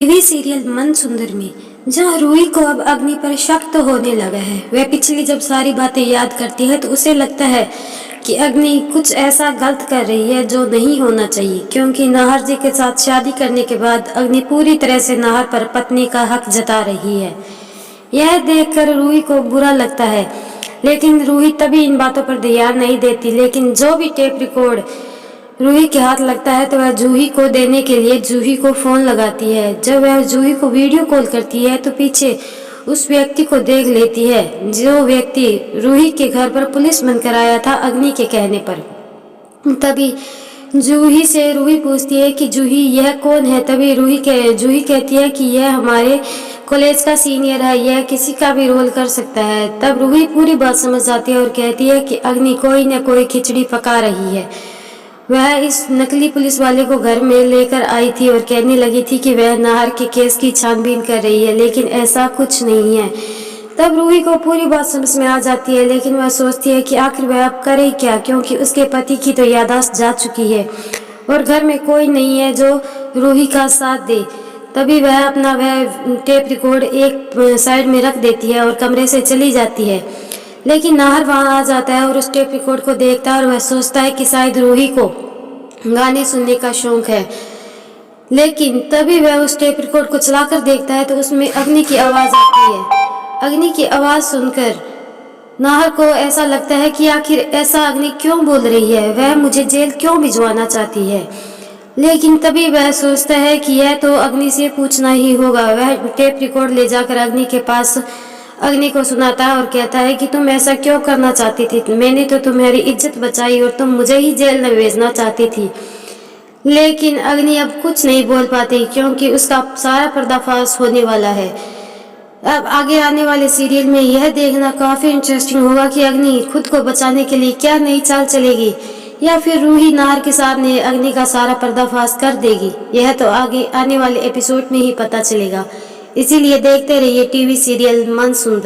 TV serial मन सुंदर में जहाँ रूही को अब अग्नि पर शक तो होने लगा है। वह पिछली जब सारी बातें याद करती है तो उसे लगता है कि अग्नि कुछ ऐसा गलत कर रही है जो नहीं होना चाहिए, क्योंकि नाहर जी के साथ शादी करने के बाद अग्नि पूरी तरह से नाहर पर पत्नी का हक जता रही है। यह देखकर रूही को बुरा लगता है, लेकिन रूही तभी इन बातों पर ध्यान नहीं देती। लेकिन जो भी टेप रिकॉर्ड रूही के हाथ लगता है तो वह जूही को देने के लिए जूही को फोन लगाती है। जब वह जूही को वीडियो कॉल करती है तो पीछे उस व्यक्ति को देख लेती है, जो व्यक्ति रूही के घर पर पुलिस बनकर आया था अग्नि के कहने पर। तभी जूही से रूही पूछती है कि जूही यह कौन है। तभी जूही कहती है कि यह हमारे कॉलेज का सीनियर है, यह किसी का भी रोल कर सकता है। तब रूही पूरी बात समझ जाती है और कहती है कि अग्नि कोई न कोई खिचड़ी पका रही है। वह इस नकली पुलिस वाले को घर में लेकर आई थी और कहने लगी थी कि वह नाहर के केस की छानबीन कर रही है, लेकिन ऐसा कुछ नहीं है। तब रूही को पूरी बात समझ में आ जाती है, लेकिन वह सोचती है कि आखिर वह अब करे क्या, क्योंकि उसके पति की तो याददाश्त जा चुकी है और घर में कोई नहीं है जो रूही का साथ दे। तभी वह टेप रिकॉर्ड एक साइड में रख देती है और कमरे से चली जाती है। लेकिन नाहर वहां आ जाता है और उस टेप रिकॉर्ड को देखता है और वह सोचता है कि शायद रूही को गाने सुनने का शौक है। लेकिन तभी वह उस टेप रिकॉर्ड को चलाकर देखता है तो उसमें अग्नि की आवाज आती है। अग्नि की आवाज सुनकर नाहर को ऐसा लगता है कि आखिर ऐसा अग्नि क्यों बोल रही है, वह मुझे जेल क्यों भिजवाना चाहती है। लेकिन तभी वह सोचता है कि यह तो अग्नि से पूछना ही होगा। वह टेप रिकॉर्ड ले जाकर अग्नि के पास अग्नि को सुनाता है और कहता है कि तुम ऐसा क्यों करना चाहती थी, मैंने तो तुम्हारी इज्जत बचाई और तुम मुझे ही जेल में भेजना चाहती थी। लेकिन अग्नि अब कुछ नहीं बोल पाती, क्योंकि उसका सारा पर्दाफाश होने वाला है। अब आगे आने वाले सीरियल में यह देखना काफी इंटरेस्टिंग होगा कि अग्नि खुद को बचाने के लिए क्या नई चाल चलेगी, या फिर रूही नाहर के सामने अग्नि का सारा पर्दाफाश कर देगी। यह तो आगे आने वाले एपिसोड में ही पता चलेगा। इसीलिए देखते रहिए टीवी सीरियल मन सुंदर।